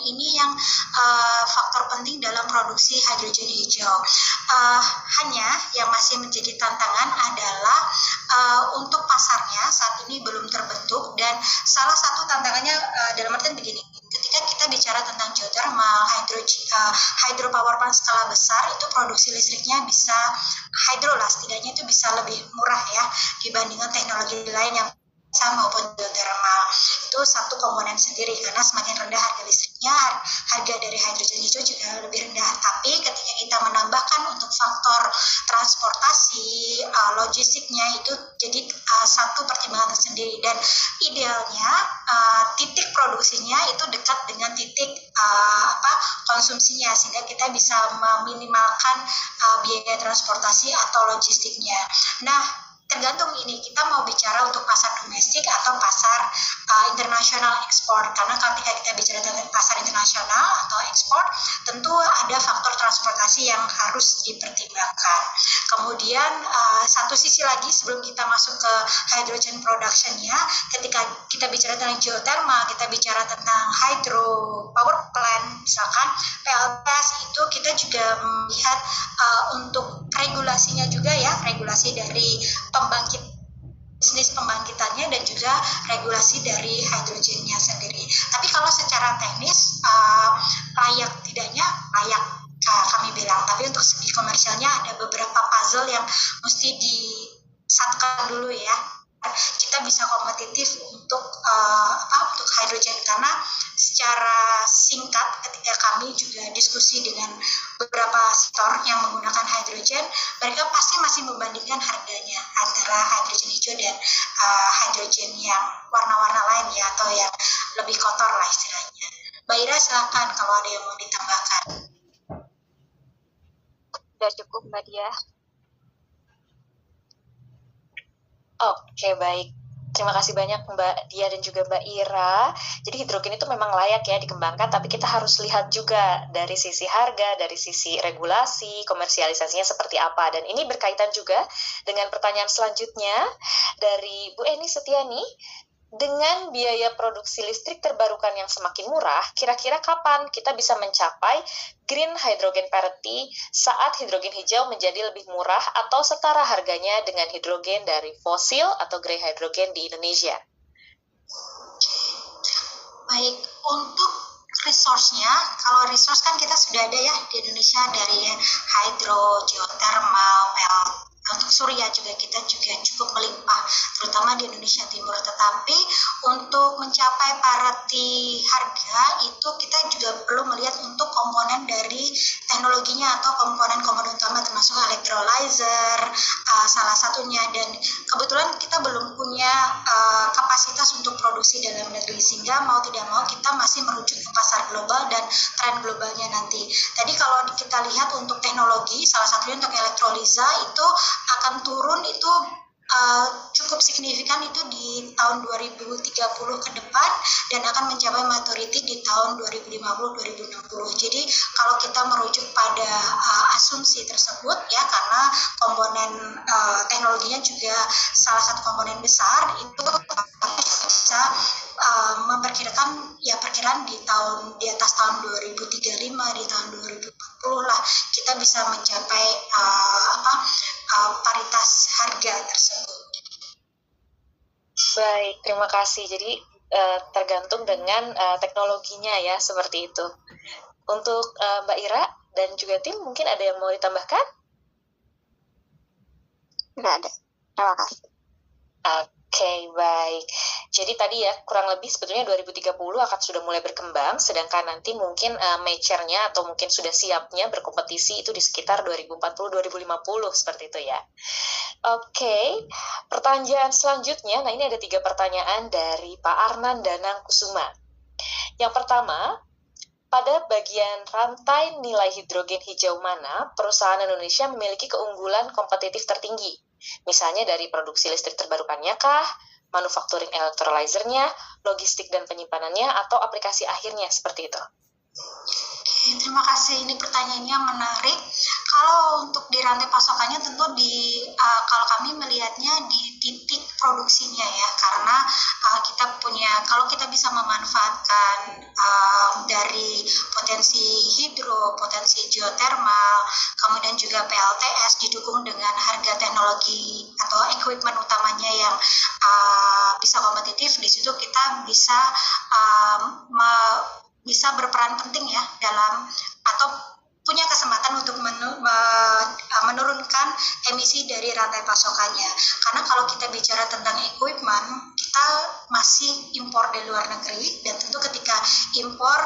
ini yang faktor penting dalam produksi hidrogen hijau. Hanya yang masih menjadi tantangan adalah untuk pasarnya saat ini belum terbentuk, dan salah satu tantangannya dalam artian begini, ketika kita bicara tentang geothermal, hydropower plant skala besar, itu produksi listriknya bisa hydro lah, setidaknya itu bisa lebih murah ya dibandingkan teknologi lain yang maupun geothermal. Itu satu komponen sendiri, karena semakin rendah harga listriknya, harga dari hidrogen hijau juga lebih rendah. Tapi ketika kita menambahkan untuk faktor transportasi, logistiknya, itu jadi satu pertimbangan tersendiri, dan idealnya titik produksinya itu dekat dengan titik konsumsinya, sehingga kita bisa meminimalkan biaya transportasi atau logistiknya. Nah, tergantung ini kita mau bicara untuk pasar domestik atau pasar internasional ekspor, karena ketika kita bicara tentang pasar internasional atau ekspor, tentu ada faktor transportasi yang harus dipertimbangkan. Kemudian satu sisi lagi sebelum kita masuk ke hydrogen production-nya, ketika kita bicara tentang geothermal, kita bicara tentang hydro power plant, misalkan PLTS, itu kita juga melihat untuk regulasinya juga ya, regulasi dari bisnis pembangkitannya dan juga regulasi dari hidrogennya sendiri. Tapi kalau secara teknis layak tidaknya layak kami bilang, tapi untuk segi komersialnya ada beberapa puzzle yang mesti disatukan dulu ya, kita bisa kompetitif untuk hidrogen. Karena secara singkat ketika kami juga diskusi dengan beberapa sektor yang menggunakan hidrogen, mereka pasti masih membandingkan harganya antara hidrogen hijau dan hidrogen yang warna-warna lain ya, atau yang lebih kotor lah istilahnya. Mbak Ira, silakan kalau ada yang mau ditambahkan. Sudah cukup Mbak Dia. Oke, baik. Terima kasih banyak Mbak Dia dan juga Mbak Ira. Jadi hidrogen itu memang layak ya dikembangkan, tapi kita harus lihat juga dari sisi harga, dari sisi regulasi, komersialisasinya seperti apa. Dan ini berkaitan juga dengan pertanyaan selanjutnya dari Bu Eni Setiani. Dengan biaya produksi listrik terbarukan yang semakin murah, kira-kira kapan kita bisa mencapai green hydrogen parity saat hidrogen hijau menjadi lebih murah atau setara harganya dengan hidrogen dari fosil atau grey hydrogen di Indonesia? Baik, untuk resource-nya, kalau resource kan kita sudah ada ya di Indonesia, dari hydro, geothermal, untuk surya juga kita juga cukup melimpah, terutama di Indonesia Timur. Tetapi untuk mencapai parity harga itu kita juga perlu melihat untuk komponen dari teknologinya atau komponen-komponen utama, termasuk electrolyzer salah satunya. Dan kebetulan kita belum punya kapasitas untuk produksi dalam negeri, sehingga mau tidak mau kita masih merujuk ke pasar global dan tren globalnya nanti. Tadi kalau kita lihat untuk teknologi, salah satunya untuk elektrolisa itu akan turun itu cukup signifikan itu di tahun 2030 ke depan, dan akan mencapai maturity di tahun 2050-2060. Jadi kalau kita merujuk pada asumsi tersebut ya, karena komponen teknologinya juga salah satu komponen besar, itu bisa memperkirakan ya perkiraan di atas tahun 2035, di tahun 2040 lah kita bisa mencapai paritas harga tersebut. Baik, terima kasih. Jadi tergantung dengan teknologinya ya, seperti itu. Untuk Mbak Ira dan juga tim, mungkin ada yang mau ditambahkan? Tidak ada. Terima kasih. Oke, baik. Jadi tadi ya, kurang lebih sebetulnya 2030 akan sudah mulai berkembang, sedangkan nanti mungkin mature-nya atau mungkin sudah siapnya berkompetisi itu di sekitar 2040-2050, seperti itu ya. Oke, pertanyaan selanjutnya, nah ini ada 3 pertanyaan dari Pak Arnan Danang Kusuma. Yang pertama, pada bagian rantai nilai hidrogen hijau mana perusahaan Indonesia memiliki keunggulan kompetitif tertinggi? Misalnya dari produksi listrik terbarukannya kah, manufacturing electrolyzer-nya, logistik dan penyimpanannya, atau aplikasi akhirnya, seperti itu. Terima kasih, ini pertanyaannya menarik. Kalau untuk di rantai pasokannya tentu kalau kami melihatnya di titik produksinya ya, karena kita punya, kalau kita bisa memanfaatkan dari potensi hidro, potensi geotermal, kemudian juga PLTS didukung dengan harga teknologi atau equipment utamanya yang bisa kompetitif. Di situ kita bisa berperan penting ya dalam atau punya kesempatan untuk menurunkan emisi dari rantai pasokannya. Karena kalau kita bicara tentang equipment, kita masih impor dari luar negeri, dan tentu ketika impor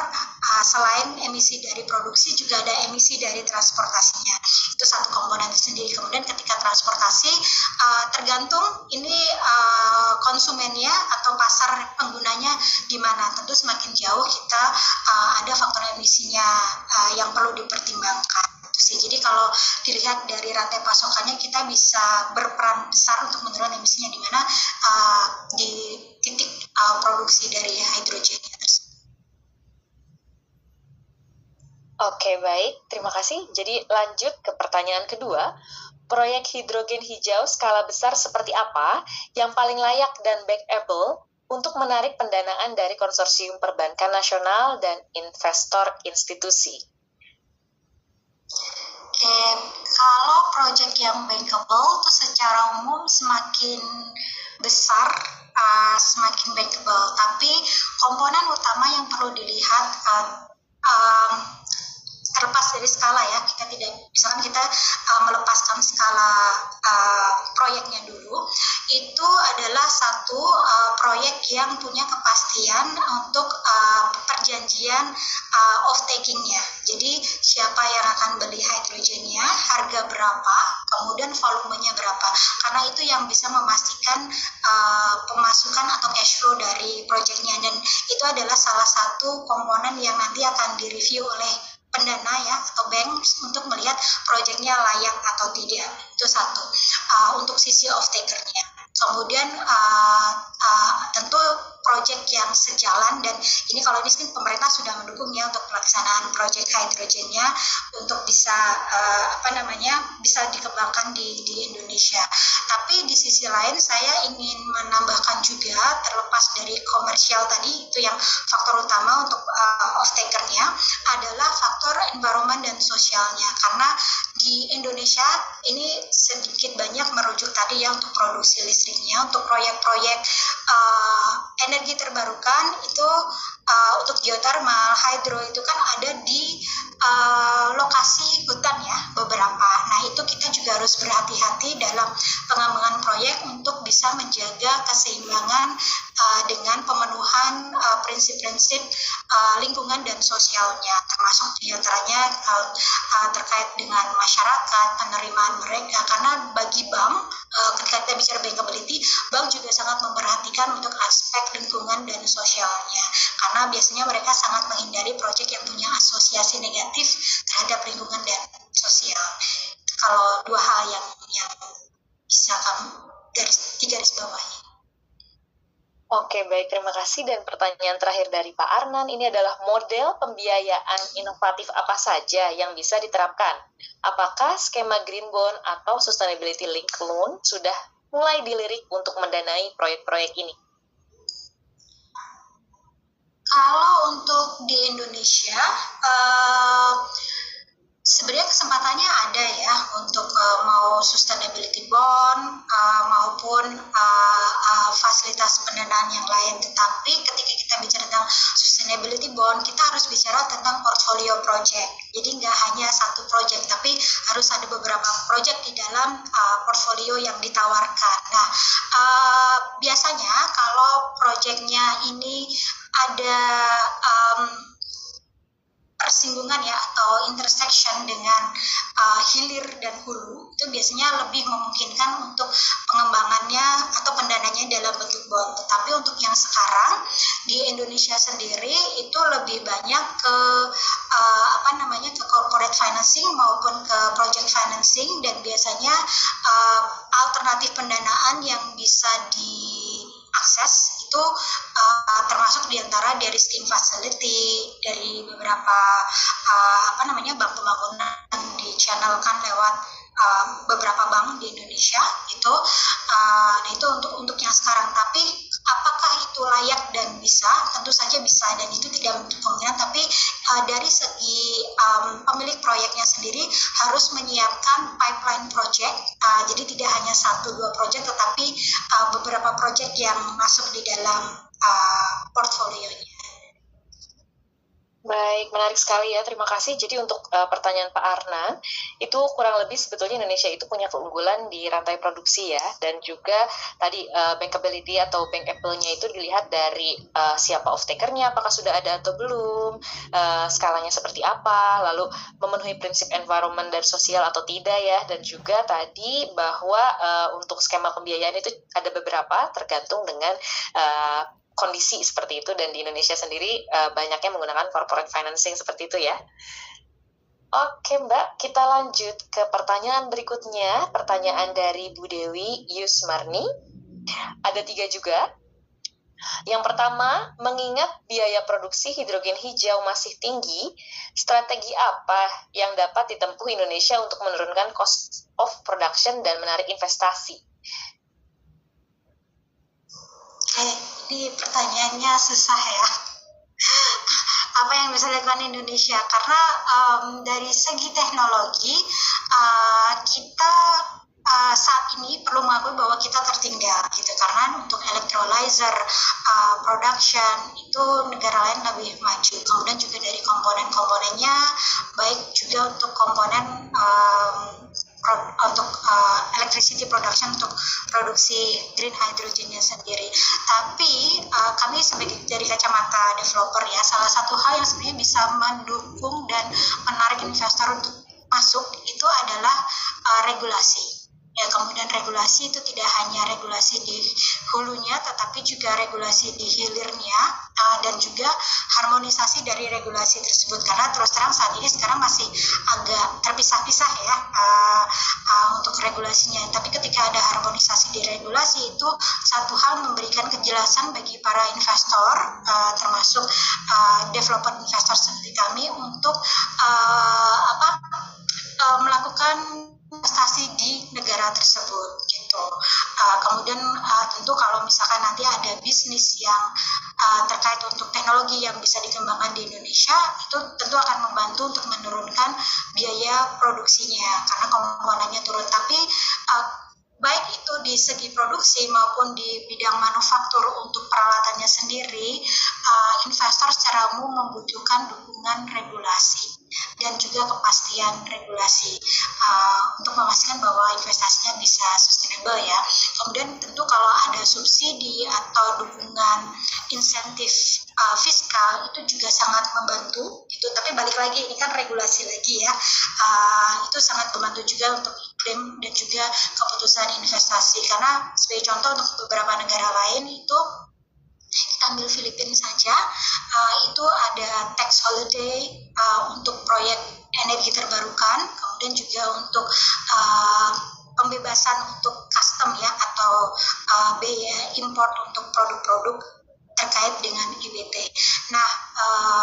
selain emisi dari produksi juga ada emisi dari transportasinya. Itu satu komponen sendiri. Kemudian ketika transportasi tergantung ini konsumennya atau pasar penggunanya di mana. Tentu semakin jauh kita ada faktor emisinya yang perlu dipertimbangkan. Jadi kalau dilihat dari rantai pasokannya, kita bisa berperan besar untuk menurunkan emisinya di mana di titik produksi dari hidrogennya tersebut. Oke, baik. Terima kasih. Jadi lanjut ke pertanyaan kedua. Proyek hidrogen hijau skala besar seperti apa yang paling layak dan bankable untuk menarik pendanaan dari konsorsium perbankan nasional dan investor institusi? Kalau proyek yang bankable itu secara umum semakin besar semakin bankable, tapi komponen utama yang perlu dilihat terlepas dari skala ya, kita tidak, misalkan kita melepaskan skala proyeknya dulu, itu adalah satu proyek yang punya kepastian untuk perjanjian off-taking-nya. Jadi siapa yang akan beli hidrogennya, harga berapa, kemudian volumenya berapa. Karena itu yang bisa memastikan pemasukan atau cash flow dari proyeknya, dan itu adalah salah satu komponen yang nanti akan direview oleh pendana ya atau bank untuk melihat proyeknya layak atau tidak. Itu satu untuk sisi off-taker-nya. Kemudian tentu proyek yang sejalan, dan ini kalau ini pemerintah sudah mendukungnya untuk pelaksanaan proyek hidrogennya untuk bisa bisa dikembangkan di Indonesia. Tapi di sisi lain saya ingin menambahkan juga, terlepas dari komersial tadi, itu yang faktor utama untuk off-taker-nya adalah faktor environment dan sosialnya, karena di Indonesia ini sedikit banyak merujuk tadi ya untuk produksi listriknya, untuk proyek-proyek energi terbarukan itu untuk geothermal, hydro itu kan ada di lokasi hutan ya beberapa. Nah itu kita juga harus berhati-hati dalam pengembangan proyek untuk bisa menjaga keseimbangan dengan pemenuhan prinsip-prinsip lingkungan dan sosialnya, termasuk diantaranya terkait dengan masyarakat, penerimaan mereka. Karena bagi bank, ketika kita bicara bankability, bank juga sangat memperhatikan untuk aspek lingkungan dan sosialnya, karena biasanya mereka sangat menghindari proyek yang punya asosiasi negatif terhadap lingkungan dan sosial. Kalau dua hal yang bisa kamu garis bawahi. Oke, baik. Terima kasih. Dan pertanyaan terakhir dari Pak Arnan, ini adalah model pembiayaan inovatif apa saja yang bisa diterapkan? Apakah skema green bond atau sustainability linked loan sudah mulai dilirik untuk mendanai proyek-proyek ini? Kalau untuk di Indonesia, sebenarnya kesempatannya ada ya untuk mau sustainability bond maupun fasilitas pendanaan yang lain. Tetapi ketika kita bicara tentang sustainability bond, kita harus bicara tentang portfolio project. Jadi nggak hanya satu project, tapi harus ada beberapa project di dalam portfolio yang ditawarkan. Nah, biasanya kalau projectnya ini ada persinggungan ya atau intersection dengan hilir dan hulu, itu biasanya lebih memungkinkan untuk pengembangannya atau pendananya dalam bentuk bond. Tetapi untuk yang sekarang di Indonesia sendiri itu lebih banyak ke ke corporate financing maupun ke project financing, dan biasanya alternatif pendanaan yang bisa diakses itu termasuk diantara dari scheme facility, dari beberapa bank pembangunan dichannelkan lewat beberapa bank di Indonesia itu. Nah itu untuk yang sekarang. Tapi apakah itu layak dan bisa? Tentu saja bisa, dan itu tidak menutup kemungkinan. Tapi dari segi pemilik proyeknya sendiri harus menyiapkan pipeline project. Jadi tidak hanya 1-2 project, tetapi beberapa project yang masuk di dalam portfolionya. Baik, menarik sekali ya, terima kasih. Jadi untuk pertanyaan Pak Arnan, itu kurang lebih sebetulnya Indonesia itu punya keunggulan di rantai produksi ya, dan juga tadi bankability atau bankable-nya itu dilihat dari siapa off-taker-nya, apakah sudah ada atau belum, skalanya seperti apa, lalu memenuhi prinsip environment dan sosial atau tidak ya, dan juga tadi bahwa untuk skema pembiayaan itu ada beberapa tergantung dengan kondisi seperti itu, dan di Indonesia sendiri banyaknya menggunakan corporate financing seperti itu ya. Oke Mbak, kita lanjut ke pertanyaan berikutnya, pertanyaan dari Bu Dewi Yusmarni. Ada 3 juga. Yang pertama, mengingat biaya produksi hidrogen hijau masih tinggi, strategi apa yang dapat ditempuh Indonesia untuk menurunkan cost of production dan menarik investasi? Ini pertanyaannya susah ya. Apa yang bisa dilakukan Indonesia? Karena dari segi teknologi kita saat ini perlu mengakui bahwa kita tertinggal gitu, karena untuk electrolyzer production itu negara lain lebih maju. Kemudian juga dari komponen-komponennya, baik juga untuk komponen untuk electricity production, untuk produksi green hydrogennya sendiri. Tapi kami sebagai dari kacamata developer ya, salah satu hal yang sebenarnya bisa mendukung dan menarik investor untuk masuk itu adalah regulasi. Ya, kemudian regulasi itu tidak hanya regulasi di hulunya, tetapi juga regulasi di hilirnya, dan juga harmonisasi dari regulasi tersebut. Karena terus terang saat ini sekarang masih agak terpisah-pisah ya untuk regulasinya. Tapi ketika ada harmonisasi di regulasi, itu satu hal memberikan kejelasan bagi para investor, termasuk developer investor seperti kami, untuk melakukan investasi di negara tersebut gitu. Kemudian tentu kalau misalkan nanti ada bisnis yang terkait untuk teknologi yang bisa dikembangkan di Indonesia, itu tentu akan membantu untuk menurunkan biaya produksinya karena komponennya turun. Tapi baik itu di segi produksi maupun di bidang manufaktur untuk peralatannya sendiri, investor secara umum membutuhkan dukungan regulasi dan juga kepastian regulasi untuk memastikan bahwa investasinya bisa sustainable ya. Kemudian tentu kalau ada subsidi atau dukungan insentif fiskal itu juga sangat membantu itu. Tapi balik lagi, ini kan regulasi lagi ya, itu sangat membantu juga untuk iklim dan juga keputusan investasi. Karena sebagai contoh untuk beberapa negara lain itu, kita ambil Filipina saja, itu ada tax holiday untuk proyek energi terbarukan, kemudian juga untuk pembebasan untuk custom ya, atau biaya import untuk produk-produk terkait dengan EBT. Nah,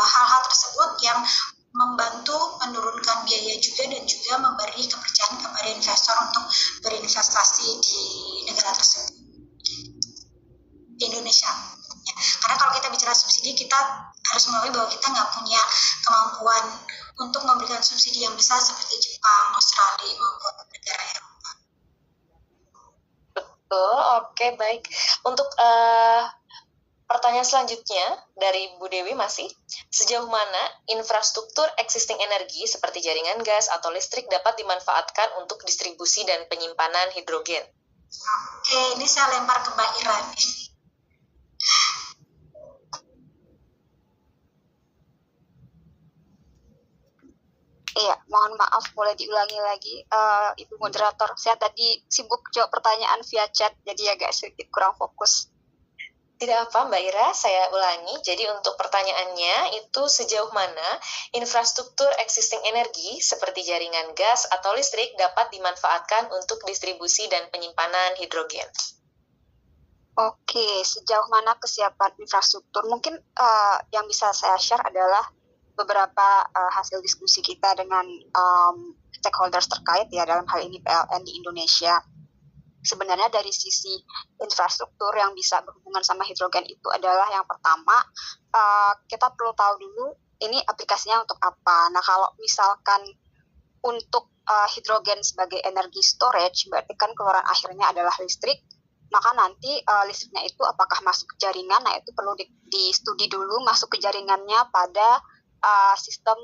hal-hal tersebut yang membantu menurunkan biaya juga dan juga memberi kepercayaan kepada investor untuk berinvestasi di negara tersebut, di Indonesia. Karena kalau kita bicara subsidi, kita harus mengakui bahwa kita nggak punya kemampuan untuk memberikan subsidi yang besar seperti Jepang, Australia, maupun negara Eropa. Betul, oke, baik. Untuk pertanyaan selanjutnya dari Bu Dewi masih, sejauh mana infrastruktur existing energi seperti jaringan gas atau listrik dapat dimanfaatkan untuk distribusi dan penyimpanan hidrogen? Oke, ini saya lempar ke Mbak Ira nih. Iya, mohon maaf, boleh diulangi lagi, Ibu Moderator. Saya tadi sibuk jawab pertanyaan via chat, jadi agak sedikit kurang fokus. Tidak apa Mbak Ira, saya ulangi. Jadi untuk pertanyaannya itu sejauh mana infrastruktur existing energi seperti jaringan gas atau listrik dapat dimanfaatkan untuk distribusi dan penyimpanan hidrogen? Oke, sejauh mana kesiapan infrastruktur? Mungkin yang bisa saya share adalah beberapa hasil diskusi kita dengan stakeholders terkait ya, dalam hal ini PLN di Indonesia. Sebenarnya dari sisi infrastruktur yang bisa berhubungan sama hidrogen itu adalah yang pertama, kita perlu tahu dulu ini aplikasinya untuk apa. Nah, kalau misalkan untuk hidrogen sebagai energi storage, berarti kan keluaran akhirnya adalah listrik, maka nanti listriknya itu apakah masuk ke jaringan, nah itu perlu di-studi dulu masuk ke jaringannya pada sistem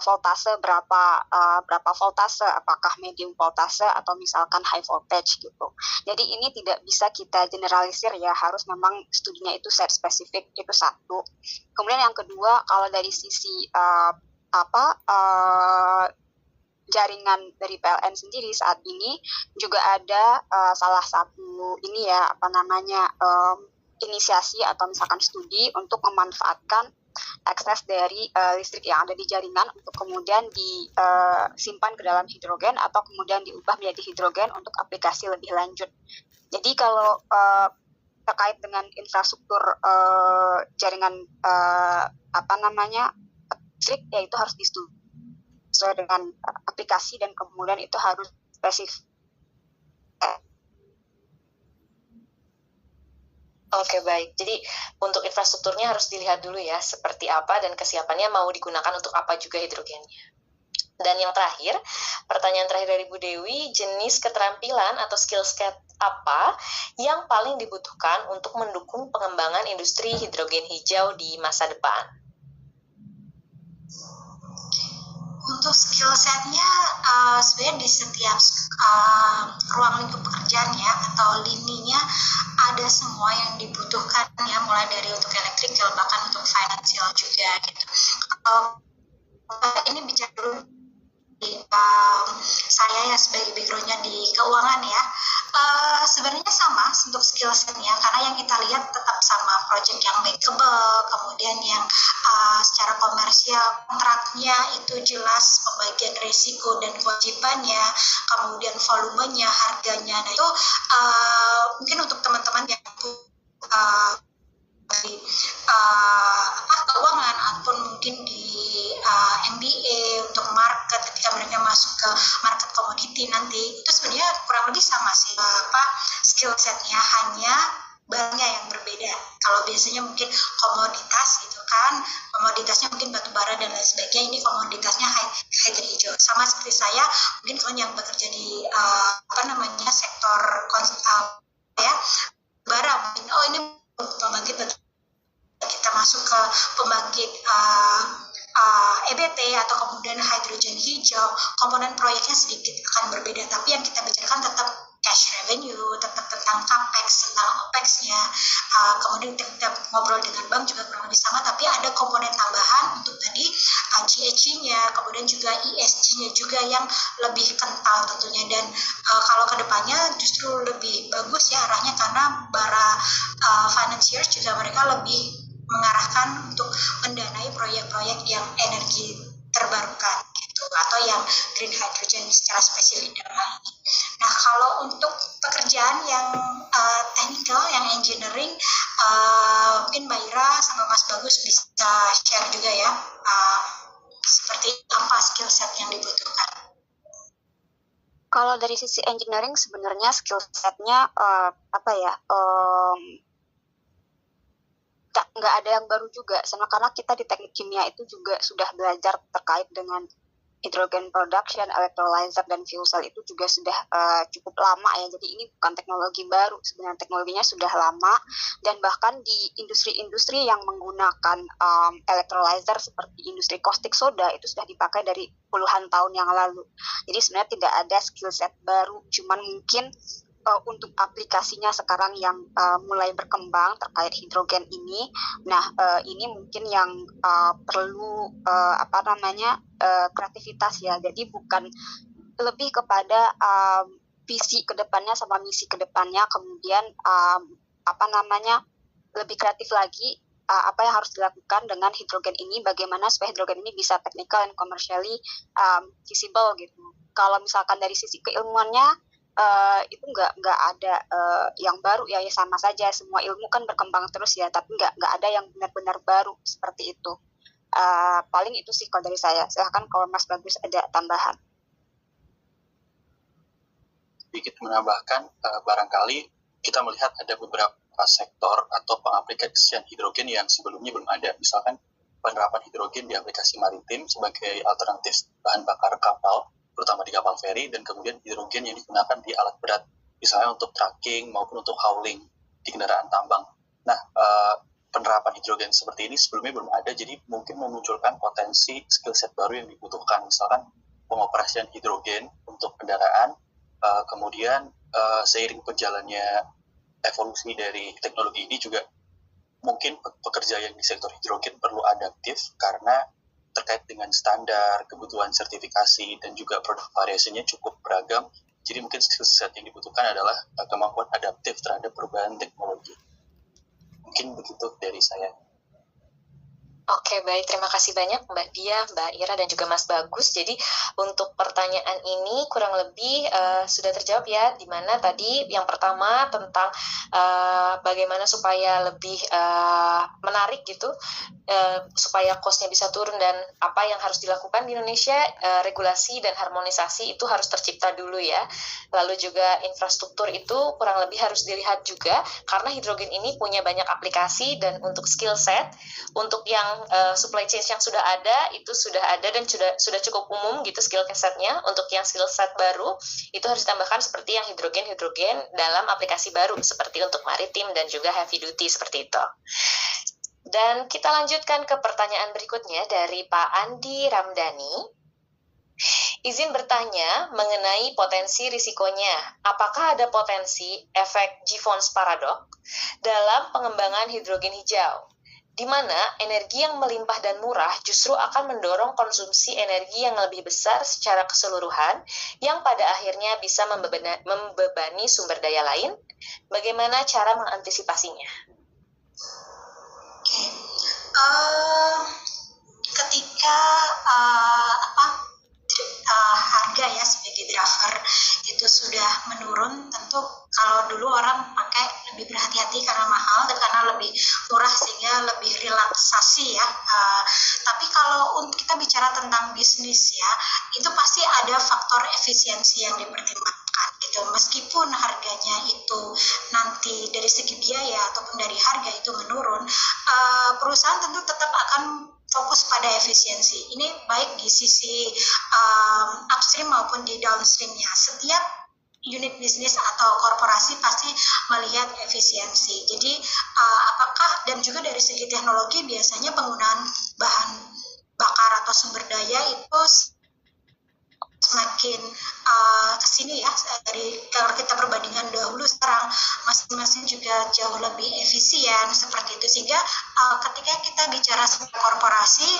voltase berapa voltase, apakah medium voltase atau misalkan high voltage gitu. Jadi ini tidak bisa kita generalisir ya, harus memang studinya itu set spesifik, itu satu. Kemudian yang kedua, kalau dari sisi jaringan dari PLN sendiri saat ini juga ada salah satu ini ya inisiasi atau misalkan studi untuk memanfaatkan akses dari listrik yang ada di jaringan untuk kemudian disimpan ke dalam hidrogen atau kemudian diubah menjadi hidrogen untuk aplikasi lebih lanjut. Jadi kalau terkait dengan infrastruktur jaringan listrik, ya itu harus distudi sesuai dengan aplikasi dan kemudian itu harus spesifik. Oke, baik. Jadi untuk infrastrukturnya harus dilihat dulu ya, seperti apa dan kesiapannya mau digunakan untuk apa juga hidrogennya. Dan yang terakhir, pertanyaan terakhir dari Bu Dewi, jenis keterampilan atau skill set apa yang paling dibutuhkan untuk mendukung pengembangan industri hidrogen hijau di masa depan? Untuk skill setnya sebenarnya di setiap ruang lingkup pekerjaan ya atau lininya ada semua yang dibutuhkan ya, mulai dari untuk elektrikal bahkan untuk finansial juga gitu. Ini bicara dulu saya ya sebagai backgroundnya di keuangan ya, sebenarnya sama untuk skill setnya, karena yang kita lihat tetap sama, project yang bankable, kemudian yang secara komersial kontraknya itu jelas, pembagian risiko dan kewajibannya, kemudian volumenya, harganya. Nah itu mungkin untuk teman-teman yang di keuangan ataupun mungkin di MBA untuk market, ketika mereka masuk ke market komoditi nanti, itu sebenarnya kurang lebih sama sih skill setnya, hanya barangnya yang berbeda. Kalau biasanya mungkin komoditas gitu kan, komoditasnya mungkin batu bara dan lain sebagainya, ini komoditasnya hydrogen hijau. Sama seperti saya, mungkin kalau yang bekerja di sektor ya bara, mungkin ini pembangkit kita masuk ke pembangkit EBT atau kemudian hidrogen hijau, komponen proyeknya sedikit akan berbeda, tapi yang kita bicarakan tetap cash revenue, tetap tentang capex, tentang opex-nya, kemudian kita ngobrol dengan bank juga kurang lebih sama, tapi ada komponen tambahan untuk tadi GHG-nya, kemudian juga ESG-nya juga yang lebih kental tentunya, dan kalau kedepannya justru lebih bagus ya arahnya, karena para financiers juga mereka lebih mengarahkan untuk mendanai proyek-proyek yang energi terbarukan gitu, atau yang green hydrogen secara spesifik dalam hal ini. Nah, kalau untuk pekerjaan yang technical, yang engineering, mungkin Mbak Ira sama Mas Bagus bisa share juga ya, seperti apa skill set yang dibutuhkan. Kalau dari sisi engineering sebenarnya skill setnya nggak ada yang baru juga, sama karena kita di teknik kimia itu juga sudah belajar terkait dengan hydrogen production, electrolyzer, dan fuel cell itu juga sudah cukup lama ya. Jadi ini bukan teknologi baru, sebenarnya teknologinya sudah lama, dan bahkan di industri-industri yang menggunakan electrolyzer seperti industri caustic soda itu sudah dipakai dari puluhan tahun yang lalu. Jadi sebenarnya tidak ada skill set baru, cuman mungkin untuk aplikasinya sekarang yang mulai berkembang terkait hidrogen ini. Nah, ini mungkin yang perlu kreativitas ya. Jadi bukan lebih kepada visi kedepannya sama misi kedepannya, kemudian lebih kreatif lagi apa yang harus dilakukan dengan hidrogen ini, bagaimana supaya hidrogen ini bisa technical and commercially feasible gitu. Kalau misalkan dari sisi keilmuannya itu nggak ada yang baru ya, sama saja, semua ilmu kan berkembang terus ya, tapi nggak ada yang benar-benar baru seperti itu. Paling itu sih kalau dari saya. Silahkan kalau Mas Bagus ada tambahan. Sedikit menambahkan, barangkali kita melihat ada beberapa sektor atau pengaplikasian hidrogen yang sebelumnya belum ada. Misalkan penerapan hidrogen di aplikasi maritim sebagai alternatif bahan bakar kapal, terutama di kapal feri, dan kemudian hidrogen yang digunakan di alat berat, misalnya untuk trucking maupun untuk hauling di kendaraan tambang. Nah, penerapan hidrogen seperti ini sebelumnya belum ada, jadi mungkin memunculkan potensi skill set baru yang dibutuhkan, misalkan pengoperasian hidrogen untuk kendaraan, kemudian seiring berjalannya evolusi dari teknologi ini juga mungkin pekerja yang di sektor hidrogen perlu adaptif karena terkait dengan standar, kebutuhan sertifikasi, dan juga produk variasinya cukup beragam. Jadi mungkin skill set yang dibutuhkan adalah kemampuan adaptif terhadap perubahan teknologi. Mungkin begitu dari saya. Oke, baik. Terima kasih banyak Mbak Dia, Mbak Ira, dan juga Mas Bagus. Jadi untuk pertanyaan ini kurang lebih sudah terjawab ya, di mana tadi yang pertama tentang bagaimana supaya lebih menarik gitu, supaya cost-nya bisa turun dan apa yang harus dilakukan di Indonesia, regulasi dan harmonisasi itu harus tercipta dulu ya. Lalu juga infrastruktur itu kurang lebih harus dilihat juga, karena hidrogen ini punya banyak aplikasi dan untuk skill set, untuk yang supply chain yang sudah ada itu sudah ada dan sudah cukup umum gitu skill setnya. Untuk yang skill set baru itu harus ditambahkan seperti yang hidrogen dalam aplikasi baru seperti untuk maritim dan juga heavy duty seperti itu. Dan kita lanjutkan ke pertanyaan berikutnya dari Pak Andi Ramdhani. Izin bertanya mengenai potensi risikonya. Apakah ada potensi efek Gibbons paradox dalam pengembangan hidrogen hijau, di mana energi yang melimpah dan murah justru akan mendorong konsumsi energi yang lebih besar secara keseluruhan, yang pada akhirnya bisa membebani sumber daya lain? Bagaimana cara mengantisipasinya? Ketika harga ya sebagai driver itu sudah menurun, tentu kalau dulu orang pakai lebih berhati-hati karena mahal dan karena lebih murah sehingga lebih relaksasi ya. Tapi kalau kita bicara tentang bisnis ya, itu pasti ada faktor efisiensi yang dipertimbangkan gitu. Meskipun harganya itu nanti dari segi biaya ataupun dari harga itu menurun, perusahaan tentu tetap akan fokus pada efisiensi. Ini baik di sisi upstream maupun di downstreamnya. Setiap unit bisnis atau korporasi pasti melihat efisiensi. Jadi apakah dan juga dari segi teknologi biasanya penggunaan bahan bakar atau sumber daya itu semakin kesini ya, dari kalau kita perbandingan dahulu sekarang masing-masing juga jauh lebih efisien seperti itu, sehingga ketika kita bicara sebagai korporasi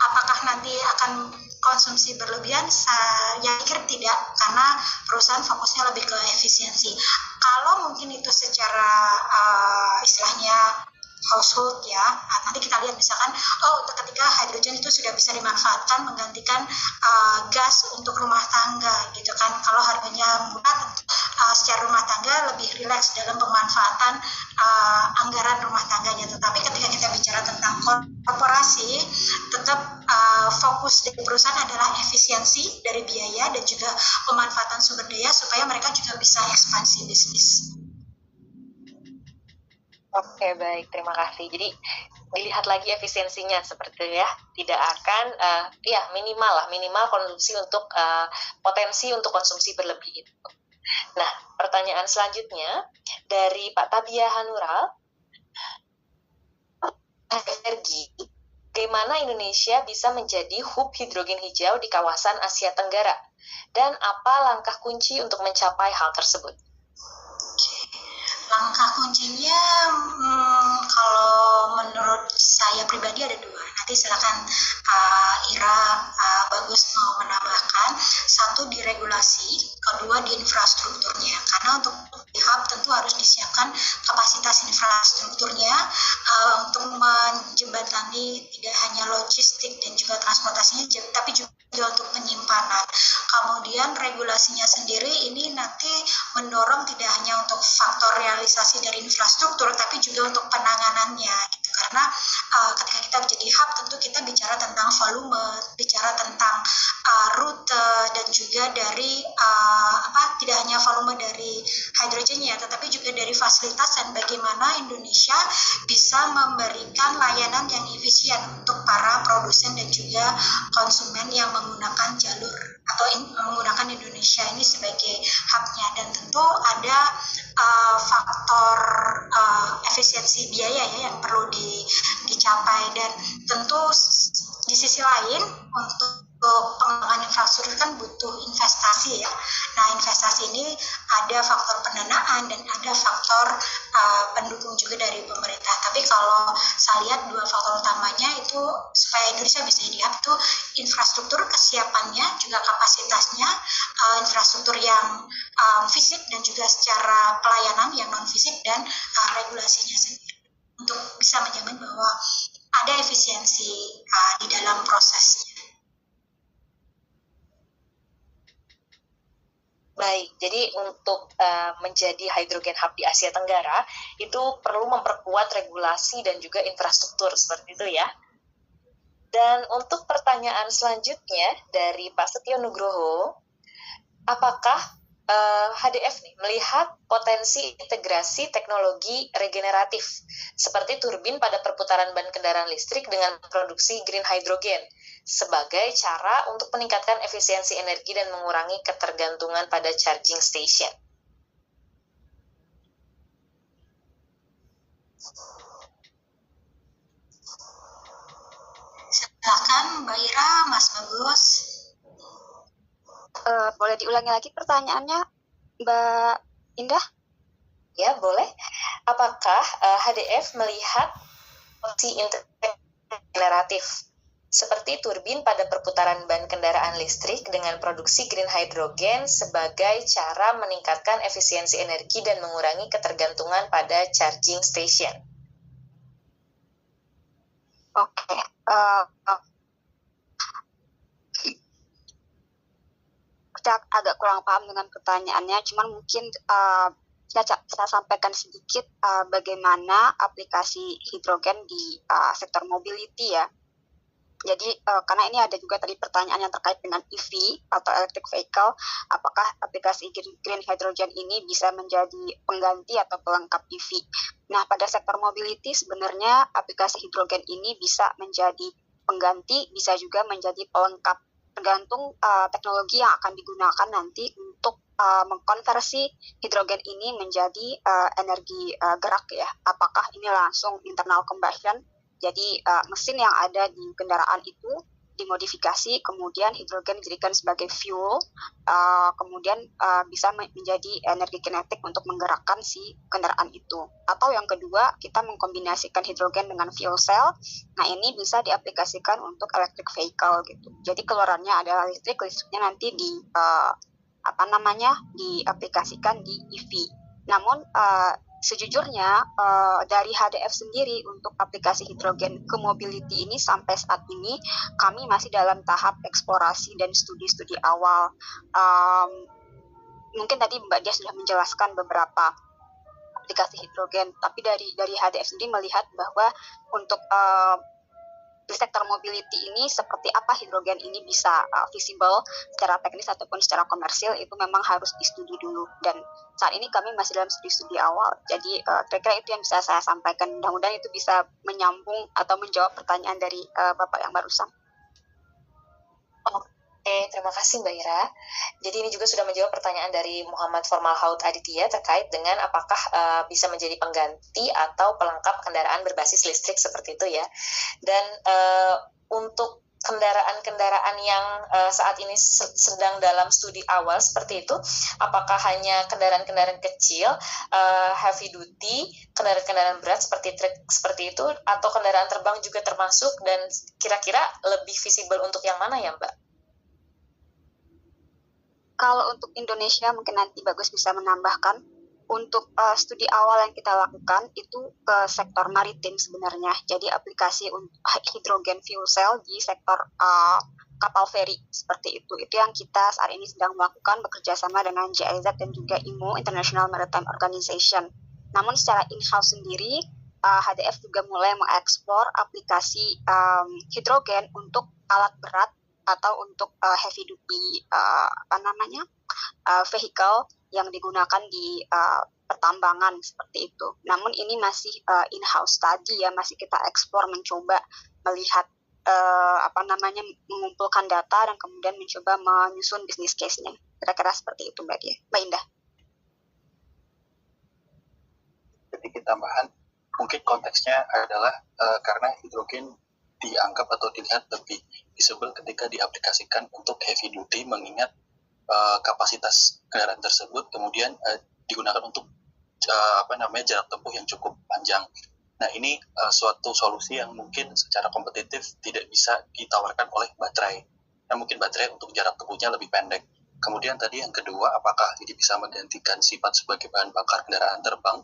apakah nanti akan konsumsi berlebihan? Saya pikir tidak, karena perusahaan fokusnya lebih ke efisiensi. Kalau mungkin itu secara istilahnya household ya, nanti kita lihat misalkan ketika hidrogen itu sudah bisa dimanfaatkan menggantikan gas untuk rumah tangga gitu kan. Kalau harganya murah tentu secara rumah tangga lebih rileks dalam pemanfaatan anggaran rumah tangganya. Tetapi ketika kita bicara tentang korporasi, tetap fokus dari perusahaan adalah efisiensi dari biaya dan juga pemanfaatan sumber daya supaya mereka juga bisa ekspansi bisnis. Oke, baik, terima kasih. Jadi dilihat lagi efisiensinya seperti ya, tidak akan minimal konsumsi untuk potensi untuk konsumsi berlebih itu. Nah, pertanyaan selanjutnya dari Pak Tabia Hanural, energi, bagaimana Indonesia bisa menjadi hub hidrogen hijau di kawasan Asia Tenggara, dan apa langkah kunci untuk mencapai hal tersebut? Langkah kuncinya kalau menurut saya pribadi ada dua. Nanti silakan Ira Bagus mau menambahkan. Satu di regulasi, kedua di infrastrukturnya. Karena untuk hub tentu harus disiapkan kapasitas infrastrukturnya untuk menjembatani tidak hanya logistik dan juga transportasinya, tapi juga untuk penyimpanan. Kemudian regulasinya sendiri ini nanti mendorong tidak hanya untuk faktor realisasi dari infrastruktur, tapi juga untuk penanganannya gitu kan. karena ketika kita menjadi hub tentu kita bicara tentang volume, bicara tentang rute, dan juga dari tidak hanya volume dari hidrogennya, tetapi juga dari fasilitas dan bagaimana Indonesia bisa memberikan layanan yang efisien untuk para produsen dan juga konsumen yang menggunakan jalur atau menggunakan Indonesia ini sebagai hubnya. Dan tentu ada faktor efisiensi biaya ya yang perlu dicapai, dan tentu di sisi lain untuk pengembangan infrastruktur kan butuh investasi ya. Nah, investasi ini ada faktor pendanaan dan ada faktor pendukung juga dari pemerintah. Tapi kalau saya lihat dua faktor utamanya itu supaya Indonesia bisa jadi hub itu infrastruktur kesiapannya, juga kapasitasnya, infrastruktur yang fisik dan juga secara pelayanan yang non fisik, dan regulasinya sendiri untuk bisa menjamin bahwa ada efisiensi di dalam prosesnya. Baik, jadi untuk menjadi hydrogen hub di Asia Tenggara itu perlu memperkuat regulasi dan juga infrastruktur seperti itu ya. Dan untuk pertanyaan selanjutnya dari Pak Setio Nugroho, apakah HDF nih melihat potensi integrasi teknologi regeneratif seperti turbin pada perputaran ban kendaraan listrik dengan produksi green hydrogen sebagai cara untuk meningkatkan efisiensi energi dan mengurangi ketergantungan pada charging station? Silakan Mbak Ira, Mas Bagus. Boleh diulangi lagi pertanyaannya, Mbak Indah? Ya, boleh. Apakah HDF melihat potensi integrasi regeneratif seperti turbin pada perputaran ban kendaraan listrik dengan produksi green hydrogen sebagai cara meningkatkan efisiensi energi dan mengurangi ketergantungan pada charging station? Oke. Saya agak kurang paham dengan pertanyaannya, cuman mungkin saya sampaikan sedikit bagaimana aplikasi hidrogen di sektor mobility ya. Jadi karena ini ada juga tadi pertanyaan yang terkait dengan EV atau electric vehicle, apakah aplikasi green hydrogen ini bisa menjadi pengganti atau pelengkap EV. Nah, pada sektor mobility sebenarnya aplikasi hidrogen ini bisa menjadi pengganti, bisa juga menjadi pelengkap, tergantung teknologi yang akan digunakan nanti untuk mengkonversi hidrogen ini menjadi energi gerak ya. Apakah ini langsung internal combustion, jadi mesin yang ada di kendaraan itu dimodifikasi, kemudian hidrogen dijadikan sebagai fuel, kemudian bisa menjadi energi kinetik untuk menggerakkan si kendaraan itu. Atau yang kedua, kita mengkombinasikan hidrogen dengan fuel cell. Nah, ini bisa diaplikasikan untuk electric vehicle gitu. Jadi keluarannya adalah listriknya nanti diaplikasikan di EV. Namun sejujurnya dari HDF sendiri untuk aplikasi hidrogen ke mobility ini sampai saat ini kami masih dalam tahap eksplorasi dan studi-studi awal. Mungkin tadi Mbak Dia sudah menjelaskan beberapa aplikasi hidrogen, tapi dari HDF sendiri melihat bahwa untuk di sektor mobility ini seperti apa hidrogen ini bisa visible secara teknis ataupun secara komersil itu memang harus distudi dulu, dan saat ini kami masih dalam studi-studi awal. Jadi kira-kira itu yang bisa saya sampaikan, mudah-mudahan itu bisa menyambung atau menjawab pertanyaan dari Bapak yang barusan. Oke, terima kasih Mbak Ira. Jadi ini juga sudah menjawab pertanyaan dari Muhammad Formalhaut Aditya terkait dengan apakah bisa menjadi pengganti atau pelengkap kendaraan berbasis listrik seperti itu ya. Dan untuk kendaraan-kendaraan yang saat ini sedang dalam studi awal seperti itu, apakah hanya kendaraan-kendaraan kecil, heavy duty, kendaraan-kendaraan berat seperti truk seperti itu, atau kendaraan terbang juga termasuk, dan kira-kira lebih visible untuk yang mana ya Mbak? Kalau untuk Indonesia mungkin nanti Bagus bisa menambahkan, untuk studi awal yang kita lakukan itu ke sektor maritim sebenarnya. Jadi aplikasi untuk hidrogen fuel cell di sektor kapal feri seperti itu. Itu yang kita saat ini sedang melakukan bekerja sama dengan GIZ dan juga IMO, International Maritime Organization. Namun secara in-house sendiri HDF juga mulai mengeksplor aplikasi hidrogen untuk alat berat atau untuk heavy duty vehicle yang digunakan di pertambangan seperti itu. Namun ini masih in-house study ya, masih kita eksplor, mencoba melihat mengumpulkan data dan kemudian mencoba menyusun bisnis case-nya. Kira-kira seperti itu Mbak Indah. Sedikit tambahan, mungkin konteksnya adalah karena hidrogen dianggap atau dilihat lebih visible ketika diaplikasikan untuk heavy duty, mengingat kapasitas kendaraan tersebut kemudian digunakan untuk jarak tempuh yang cukup panjang. Nah, ini suatu solusi yang mungkin secara kompetitif tidak bisa ditawarkan oleh baterai. Nah, mungkin baterai untuk jarak tempuhnya lebih pendek. Kemudian tadi yang kedua, apakah ini bisa menggantikan sifat sebagai bahan bakar kendaraan terbang?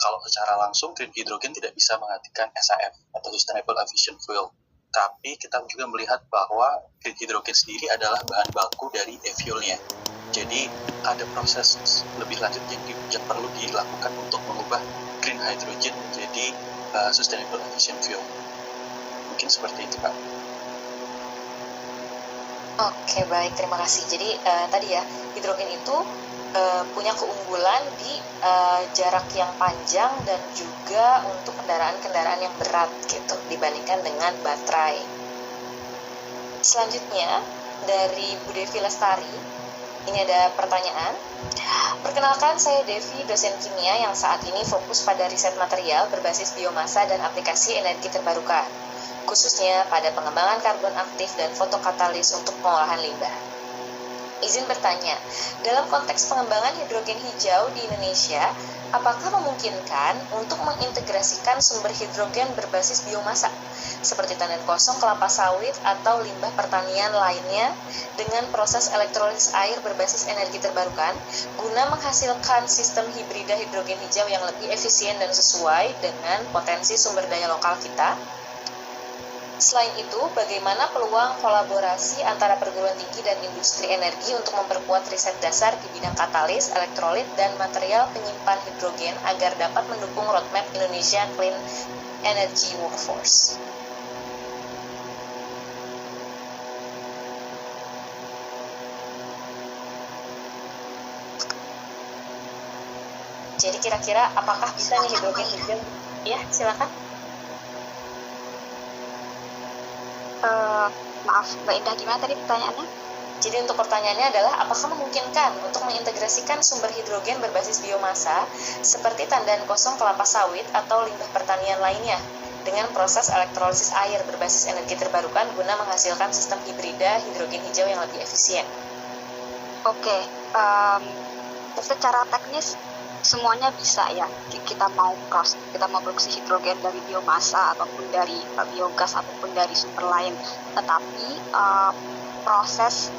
Kalau secara langsung, green hydrogen tidak bisa menggantikan SAF atau Sustainable Aviation Fuel. Tapi kita juga melihat bahwa green hydrogen sendiri adalah bahan baku dari e-fuelnya. Jadi ada proses lebih lanjut yang perlu dilakukan untuk mengubah green hydrogen menjadi Sustainable Aviation Fuel. Mungkin seperti itu, Pak. Oke, baik, terima kasih. Jadi tadi ya, hidrogen itu punya keunggulan di jarak yang panjang dan juga untuk kendaraan-kendaraan yang berat gitu dibandingkan dengan baterai. Selanjutnya dari Bu Devi Lestari, ini ada pertanyaan. Perkenalkan, saya Devi, dosen kimia yang saat ini fokus pada riset material berbasis biomasa dan aplikasi energi terbarukan, khususnya pada pengembangan karbon aktif dan fotokatalis untuk pengolahan limbah. Izin bertanya, dalam konteks pengembangan hidrogen hijau di Indonesia, apakah memungkinkan untuk mengintegrasikan sumber hidrogen berbasis biomasa, seperti tandan kosong kelapa sawit atau limbah pertanian lainnya, dengan proses elektrolisis air berbasis energi terbarukan, guna menghasilkan sistem hibrida hidrogen hijau yang lebih efisien dan sesuai dengan potensi sumber daya lokal kita? Selain itu, bagaimana peluang kolaborasi antara perguruan tinggi dan industri energi untuk memperkuat riset dasar di bidang katalis, elektrolit, dan material penyimpan hidrogen agar dapat mendukung roadmap Indonesia Clean Energy Workforce? Jadi kira-kira apakah bisa nih hidrogen hijau? Ya, silakan. Maaf, Mbak Indah, gimana tadi pertanyaannya? Jadi untuk pertanyaannya adalah, apakah memungkinkan untuk mengintegrasikan sumber hidrogen berbasis biomasa seperti tandan kosong kelapa sawit atau limbah pertanian lainnya dengan proses elektrolisis air berbasis energi terbarukan guna menghasilkan sistem hibrida hidrogen hijau yang lebih efisien? Oke, secara teknis semuanya bisa ya. Kita mau produksi hidrogen dari biomasa ataupun dari biogas ataupun dari sumber lain. Tetapi proses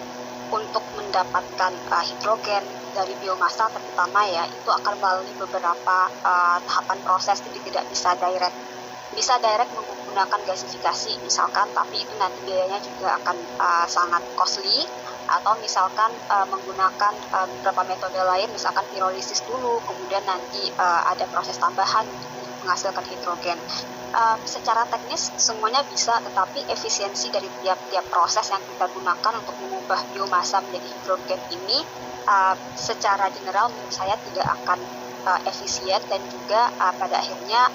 untuk mendapatkan hidrogen dari biomasa terutama ya, itu akan melalui beberapa tahapan proses, jadi tidak bisa direct. Bisa direct menggunakan gasifikasi misalkan, tapi itu nanti biayanya juga akan sangat costly. Atau misalkan menggunakan beberapa metode lain, misalkan pirolisis dulu, kemudian nanti ada proses tambahan untuk menghasilkan hidrogen. Secara teknis semuanya bisa, tetapi efisiensi dari tiap-tiap proses yang kita gunakan untuk mengubah biomasa menjadi hidrogen ini secara general menurut saya tidak akan efisien, dan juga pada akhirnya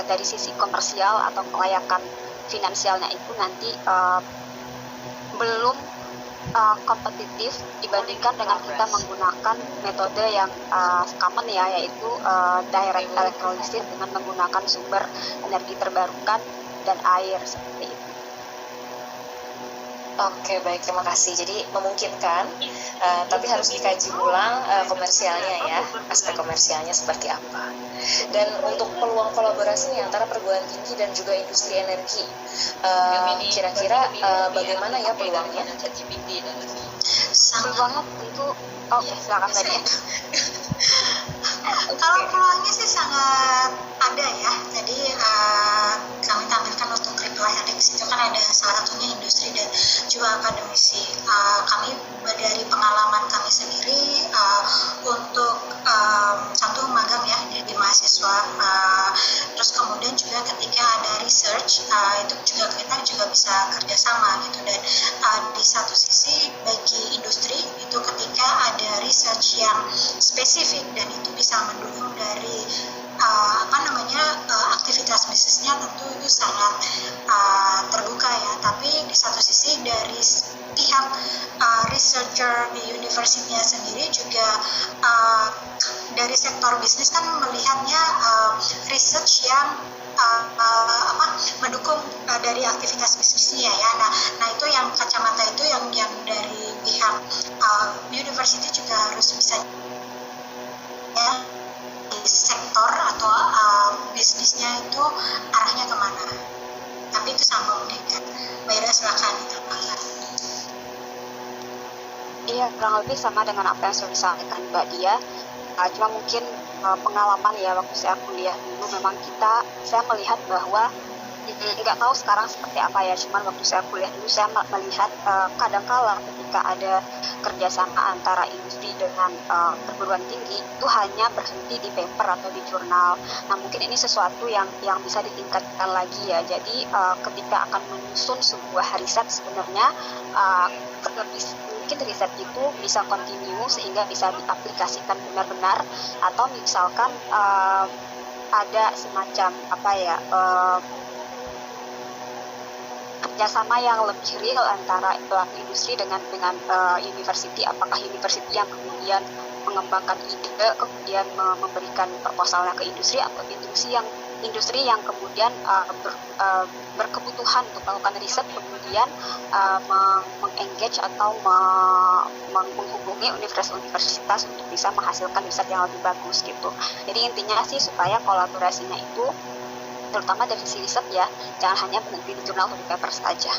dari sisi komersial atau kelayakan finansialnya itu nanti belum kompetitif dibandingkan dengan kita menggunakan metode yang common ya, yaitu direct electrolysis dengan menggunakan sumber energi terbarukan dan air seperti itu. Oke, baik, terima kasih. Jadi memungkinkan, tapi harus dikaji ulang komersialnya ya, aspek komersialnya seperti apa. Dan untuk peluang kolaborasi nih antara perguruan tinggi dan juga industri energi, kira-kira bagaimana ya peluangnya? Peluangnya tentu, silakan Mbak. Kalau peluangnya sih sangat ada ya. Jadi kami tampilkan untuk Triple Helix itu kan ada salah satunya industri dan juga akademisi. Kami dari pengalaman kami sendiri untuk satu magang ya di mahasiswa. Terus kemudian juga ketika ada research itu juga kita juga bisa kerjasama gitu. Dan di satu sisi bagi industri itu ketika ada research yang spesifik dan itu bisa mendukung dari aktivitas bisnisnya, tentu itu sangat terbuka ya. Tapi di satu sisi dari pihak researcher di universitinya sendiri juga dari sektor bisnis kan melihatnya research yang mendukung dari aktivitas bisnisnya ya. Nah itu yang kacamata itu yang dari pihak university juga harus bisa ya, di sektor atau bisnisnya itu arahnya kemana. Tapi itu sama mungkin kan. Mbak Ira silakan ditambahkan. Iya, kurang lebih sama dengan apa yang sudah disampaikan Mbak Dia. Cuma mungkin pengalaman ya waktu saya kuliah dulu memang saya melihat bahwa nggak tahu sekarang seperti apa ya, cuman waktu saya kuliah dulu saya melihat kadangkala ketika ada kerjasama antara industri dengan perguruan tinggi itu hanya berhenti di paper atau di jurnal. Nah mungkin ini sesuatu yang bisa ditingkatkan lagi ya. Jadi ketika akan menyusun sebuah riset sebenarnya mungkin riset itu bisa continue sehingga bisa diaplikasikan benar-benar, atau misalkan ada semacam kerjasama yang lebih real antara pelaku industri dengan university. Apakah university yang kemudian mengembangkan ide kemudian memberikan proposalnya ke industri, atau industri yang kemudian berkebutuhan untuk melakukan riset kemudian mengengage atau menghubungi universitas untuk bisa menghasilkan riset yang lebih bagus gitu. Jadi intinya sih supaya kolaborasinya itu terutama dari sisi riset ya, jangan hanya berhenti di jurnal atau di paper saja.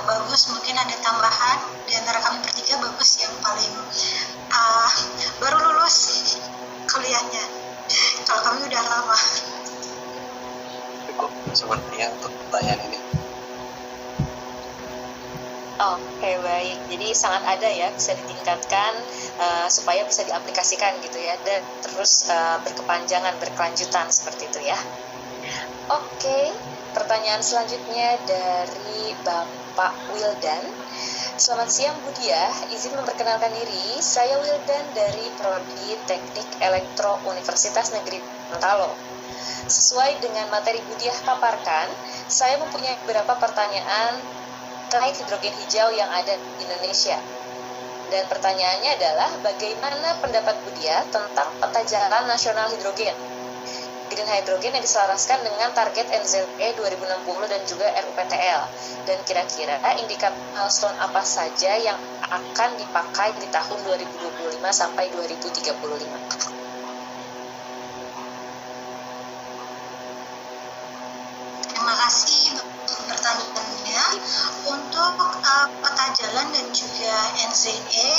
Bagus, mungkin ada tambahan di antara kami bertiga. Bagus yang paling baru lulus kuliahnya, kalau kami udah lama. Cukup sepertinya untuk pertanyaan ini. Oke, baik. Jadi sangat ada ya, bisa ditingkatkan supaya bisa diaplikasikan gitu ya, dan terus berkepanjangan, berkelanjutan seperti itu ya. Oke, pertanyaan selanjutnya dari Bapak Wildan. Selamat siang Bu Diah, izin memperkenalkan diri. Saya Wildan dari Prodi Teknik Elektro Universitas Negeri Gorontalo. Sesuai dengan materi Bu Diah paparkan, saya mempunyai beberapa pertanyaan terkait hidrogen hijau yang ada di Indonesia. Dan pertanyaannya adalah, bagaimana pendapat Bu Diah tentang peta jalan nasional hidrogen? Green hydrogen yang diselaraskan dengan target NZE 2060 dan juga RUPTL. Dan kira-kira indikator milestone apa saja yang akan dipakai di tahun 2025 sampai 2035? Terima kasih pertanyaannya. Untuk peta jalan dan juga NZE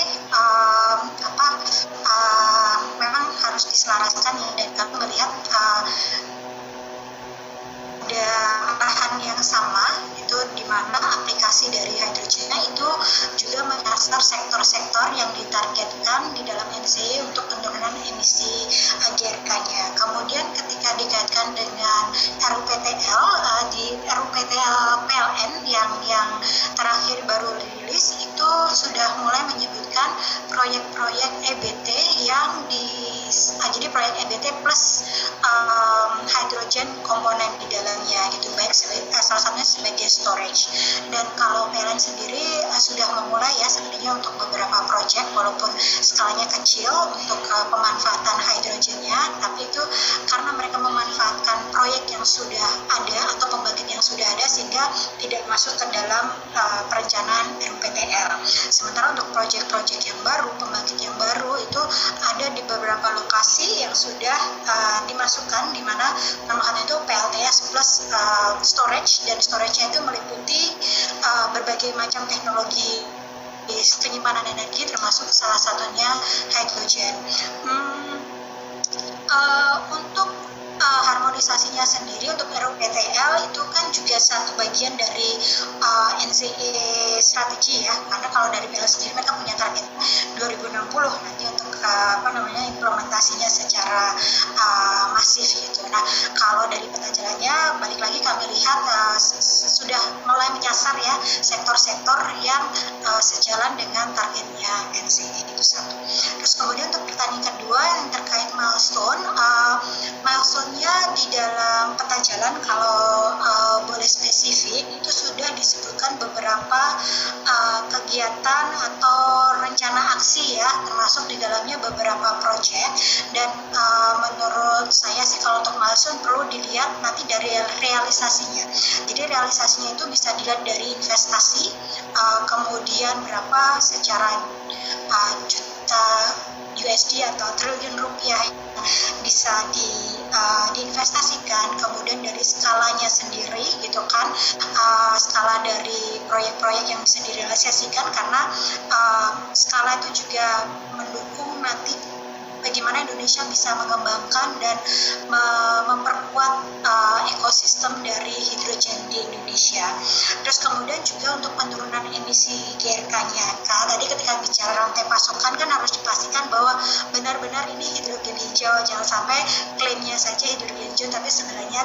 memang harus diselaraskan ya, dan kami melihat ada arahan yang sama, itu di mana aplikasi dari hidrogennya itu juga menyasar sektor-sektor yang ditargetkan di dalam NZE untuk penurunan emisi GRK-nya. Kemudian ketika dikaitkan dengan RUPTL, di RUPTL PLN yang terakhir baru rilis itu sudah mulai menyebutkan proyek-proyek EBT yang jadi proyek EBT plus hydrogen komponen di dalamnya gitu, baik salah satunya sebagai storage. Dan kalau PLN sendiri sudah memulai ya sebenarnya untuk beberapa proyek, walaupun skalanya kecil untuk pemanfaatan hidrogennya, tapi itu karena mereka memanfaatkan proyek yang sudah ada atau pembangkit yang sudah ada sehingga tidak masuk ke dalam perencanaan RUPTL. Sementara untuk proyek-proyek yang baru, pembangkit yang baru itu ada di beberapa lokasi yang sudah dimasukkan, di mana pemanfaatan itu PLTS plus storage, dan storage-nya itu meliputi berbagai macam teknologi penyimpanan energi, termasuk salah satunya hidrogen. Untuk harmonisasinya sendiri untuk RUPTL itu kan juga satu bagian dari NCE strategi ya, karena kalau dari PL sendiri mereka punya target 2060 nanti untuk implementasinya secara masif gitu. Nah, kalau dari peta jalannya balik lagi kami lihat sudah mulai menyasar ya sektor-sektor yang sejalan dengan targetnya NCE itu satu. Terus kemudian untuk pertanyaan kedua yang terkait milestone, milestone-nya di dalam peta jalan kalau boleh spesifik itu sudah disebutkan beberapa kegiatan atau rencana aksi ya, termasuk di dalamnya beberapa proyek, dan menurut saya sih kalau untuk milestone perlu dilihat nanti dari realisasinya. Jadi realisasinya itu bisa dilihat dari investasi, kemudian berapa secara juta USD atau triliun rupiah yang bisa diinvestasikan, kemudian dari skalanya sendiri gitu kan, skala dari proyek-proyek yang bisa direalisasikan, karena skala itu juga mendukung nanti bagaimana Indonesia bisa mengembangkan dan memperkuat ekosistem dari hidrogen di Indonesia. Terus kemudian juga untuk penurunan emisi GRK-nya. Tadi ketika bicara rantai pasokan kan harus dipastikan bahwa benar-benar ini hidrogen hijau, jangan sampai klaimnya saja hidrogen hijau tapi sebenarnya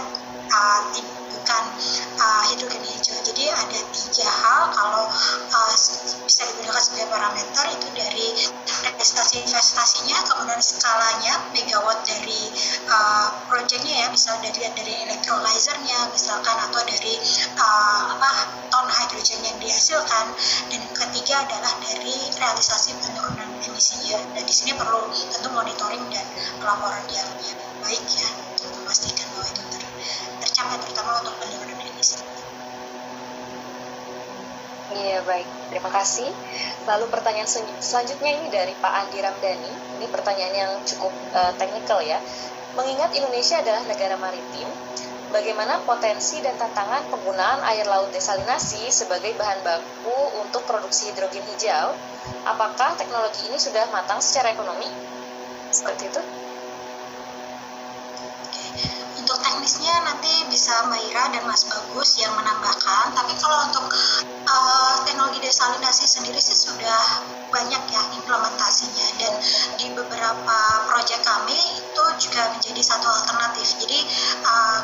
bukan hidrogen hijau. Jadi ada 3 hal kalau bisa digunakan sebagai parameter, itu dari realisasi investasinya, kemudian skalanya megawatt dari proyeknya ya, bisa dari electrolyzernya misalkan, atau dari ton hidrogen yang dihasilkan, dan yang ketiga adalah dari realisasi penurunan emisinya. Dan di sini perlu tentu monitoring dan pelaporan yang baik ya untuk memastikan bahwa itu tercapai, terutama untuk penurunan emisi. Iya, baik. Terima kasih. Lalu pertanyaan selanjutnya ini dari Pak Andi Ramdhani. Ini pertanyaan yang cukup teknikal ya. Mengingat Indonesia adalah negara maritim, bagaimana potensi dan tantangan penggunaan air laut desalinasi sebagai bahan baku untuk produksi hidrogen hijau? Apakah teknologi ini sudah matang secara ekonomi? Seperti itu. Untuk teknisnya nanti bisa Mbak Ira dan Mas Bagus yang menambahkan, tapi kalau untuk teknologi desalinasi sendiri sih sudah banyak ya implementasinya, dan di beberapa proyek kami itu juga menjadi satu alternatif. Jadi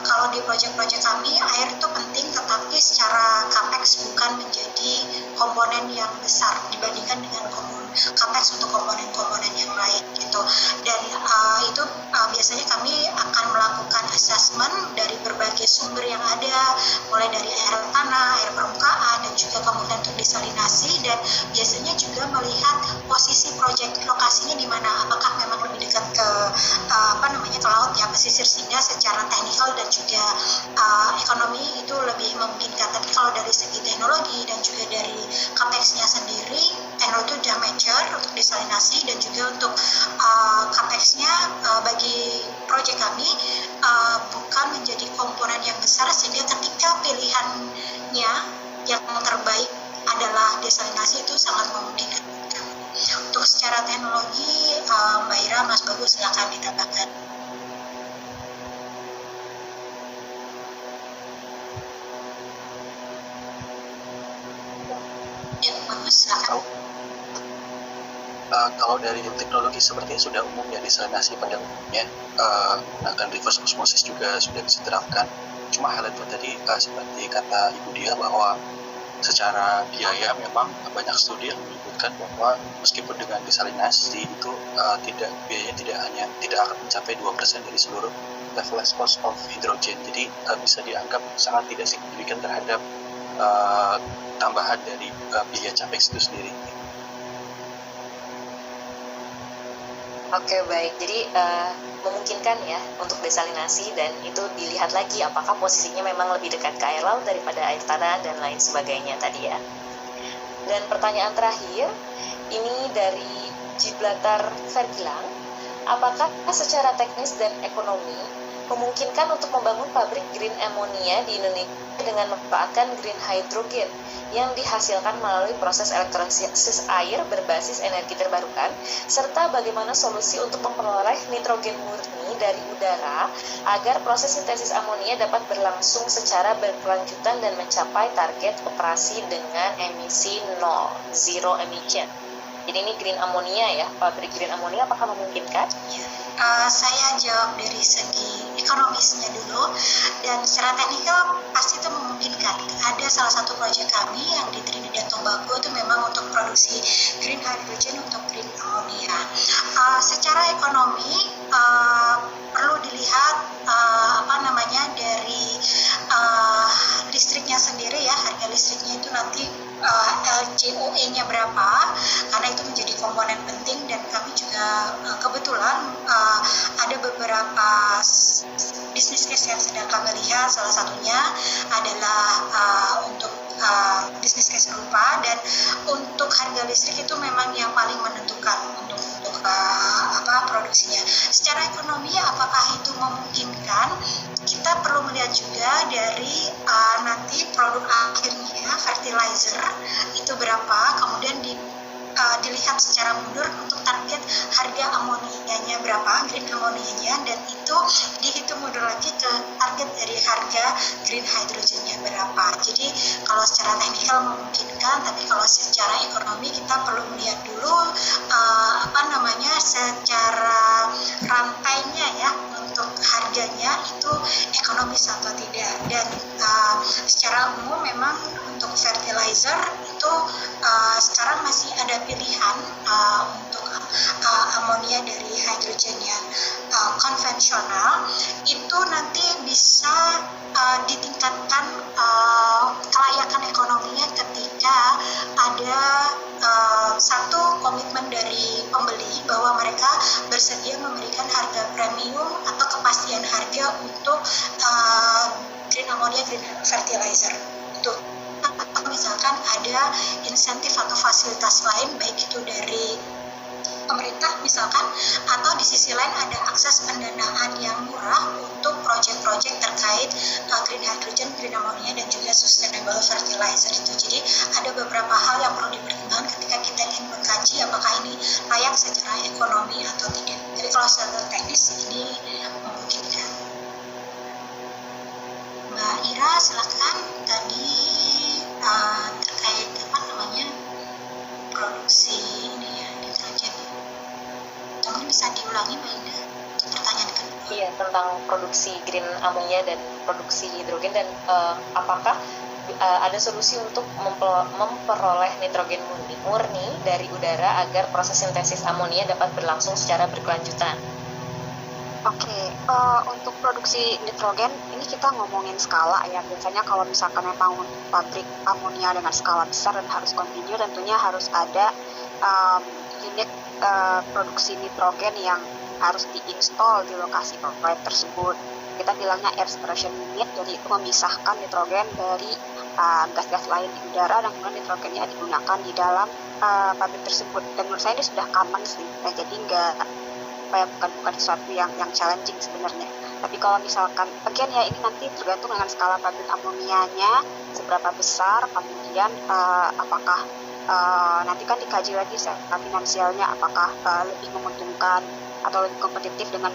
kalau di proyek-proyek kami air itu penting, tetapi secara capex bukan menjadi komponen yang besar dibandingkan dengan capex untuk komponen-komponen yang lain gitu. Dan itu biasanya kami akan melakukan assessment dari berbagai sumber yang ada, mulai dari air tanah, air permukaan, dan juga kemudian untuk desalinasi, dan biasanya juga melihat posisi proyek lokasinya di mana, apakah memang lebih dekat ke ke laut ya, pesisir, sehingga secara teknikal dan juga ekonomi itu lebih memungkinkan. Tapi kalau dari segi teknologi dan juga dari capex-nya sendiri, teknologi itu sudah mature untuk desalinasi, dan juga untuk capex-nya bagi proyek kami bukan menjadi komponen yang besar, sehingga ketika pilihannya yang terbaik adalah desalinasi itu sangat memungkinkan. Untuk secara teknologi, Mbak Ira, Mas Bagus silakan ditambahkan. Ya, Bagus silakan. Kalau dari teknologi sepertinya sudah umum ya, desalinasi pada umumnya, menggunakan reverse osmosis juga sudah bisa diterapkan. Cuma hal itu tadi seperti kata Ibu Dia bahwa secara biaya memang banyak studi yang menyebutkan bahwa meskipun dengan desalinasi itu biayanya tidak akan mencapai 2% dari seluruh levelized cost of hydrogen. Jadi bisa dianggap sangat tidak signifikan terhadap tambahan dari biaya capex itu sendiri. Oke, baik. Jadi memungkinkan ya untuk desalinasi, dan itu dilihat lagi apakah posisinya memang lebih dekat ke air laut daripada air tanah dan lain sebagainya tadi ya. Dan pertanyaan terakhir ini dari Gibraltar Vergilang, apakah secara teknis dan ekonomi memungkinkan untuk membangun pabrik green ammonia di Indonesia dengan memanfaatkan green hydrogen yang dihasilkan melalui proses elektrolisis air berbasis energi terbarukan, serta bagaimana solusi untuk memperoleh nitrogen murni dari udara agar proses sintesis amonia dapat berlangsung secara berkelanjutan dan mencapai target operasi dengan emisi nol, zero emission. Jadi ini green ammonia ya, pabrik green ammonia apakah memungkinkan? Saya jawab dari segi ekonomisnya dulu, dan secara teknikal pasti itu memungkinkan. Ada salah satu proyek kami yang di Trinidad Tobago itu memang untuk produksi green hydrogen untuk green ammonia. Secara ekonomi perlu dilihat dari listriknya sendiri ya, harga listriknya itu nanti LCOE-nya berapa, karena itu menjadi komponen penting. Dan kami juga kebetulan ada beberapa bisnis case yang sedang kami lihat, salah satunya adalah untuk bisnis case serupa, dan untuk harga listrik itu memang yang paling menentukan untuk produksinya. Secara ekonomi apakah itu memungkinkan? Kita perlu melihat juga dari nanti produk akhirnya fertilizer itu berapa, kemudian dilihat secara mundur untuk target harga amonianya berapa, green amonianya, dan itu dihitung mundur lagi ke target dari harga green hydrogennya berapa. Jadi kalau secara teknikal memungkinkan, tapi kalau secara ekonomi kita perlu melihat dulu secara rantainya ya, untuk harganya itu ekonomis atau tidak. Dan secara umum memang untuk fertilizer itu sekarang masih ada pilihan untuk amonia dari hidrogen yang konvensional, itu nanti bisa ditingkatkan kelayakan ekonominya ketika ada satu komitmen dari pembeli bahwa mereka bersedia memberikan harga premium atau kepastian harga untuk green ammonia, green fertilizer itu. Misalkan ada insentif atau fasilitas lain, baik itu dari pemerintah misalkan, atau di sisi lain ada akses pendanaan yang murah untuk proyek-proyek terkait green hydrogen, green ammonia, dan juga sustainable fertilizer itu. Jadi ada beberapa hal yang perlu dipertimbangkan ketika kita ingin mengkaji apakah ini layak secara ekonomi atau tidak. Jadi kalau secara teknis ini memungkinkan. Mbak Ira, silakan. Tadi terkait produksi ini ya, nitrogen. Mungkin bisa diulangi Mbak Ida pertanyaan kedua. Iya, tentang produksi green ammonia dan produksi hidrogen, dan apakah ada solusi untuk memperoleh nitrogen murni dari udara agar proses sintesis amonia dapat berlangsung secara berkelanjutan. Oke, untuk produksi nitrogen ini kita ngomongin skala ya. Biasanya kalau misalkan memang pabrik amonia dengan skala besar dan harus continue, tentunya harus ada unit produksi nitrogen yang harus diinstal di lokasi proyek tersebut. Kita bilangnya air separation unit, jadi itu memisahkan nitrogen dari gas-gas lain di udara, dan kemudian nitrogennya digunakan di dalam pabrik tersebut. Dan menurut saya ini sudah common sih, nah, jadi bukan sesuatu yang challenging sebenarnya. Tapi kalau misalkan bagian ya, ini nanti tergantung dengan skala pabrik amonianya seberapa besar, kemudian apakah nanti kan dikaji lagi secara finansialnya, apakah lebih menguntungkan atau lebih kompetitif dengan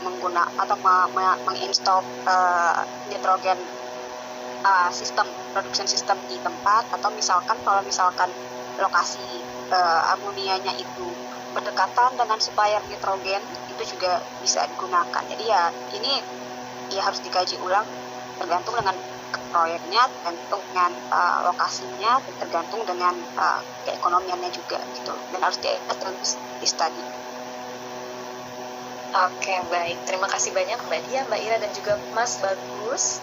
menggunakan atau menginstall nitrogen sistem production system di tempat, atau misalkan kalau misalkan lokasi amonianya itu berdekatan dengan supplier nitrogen, itu juga bisa digunakan. Jadi ya ini ya harus dikaji ulang, tergantung dengan proyeknya, tergantung dengan lokasinya, dan tergantung dengan keekonomiannya juga gitu, dan harus di study. Oke, baik. Terima kasih banyak Mbak Dia, Mbak Ira, dan juga Mas Bagus.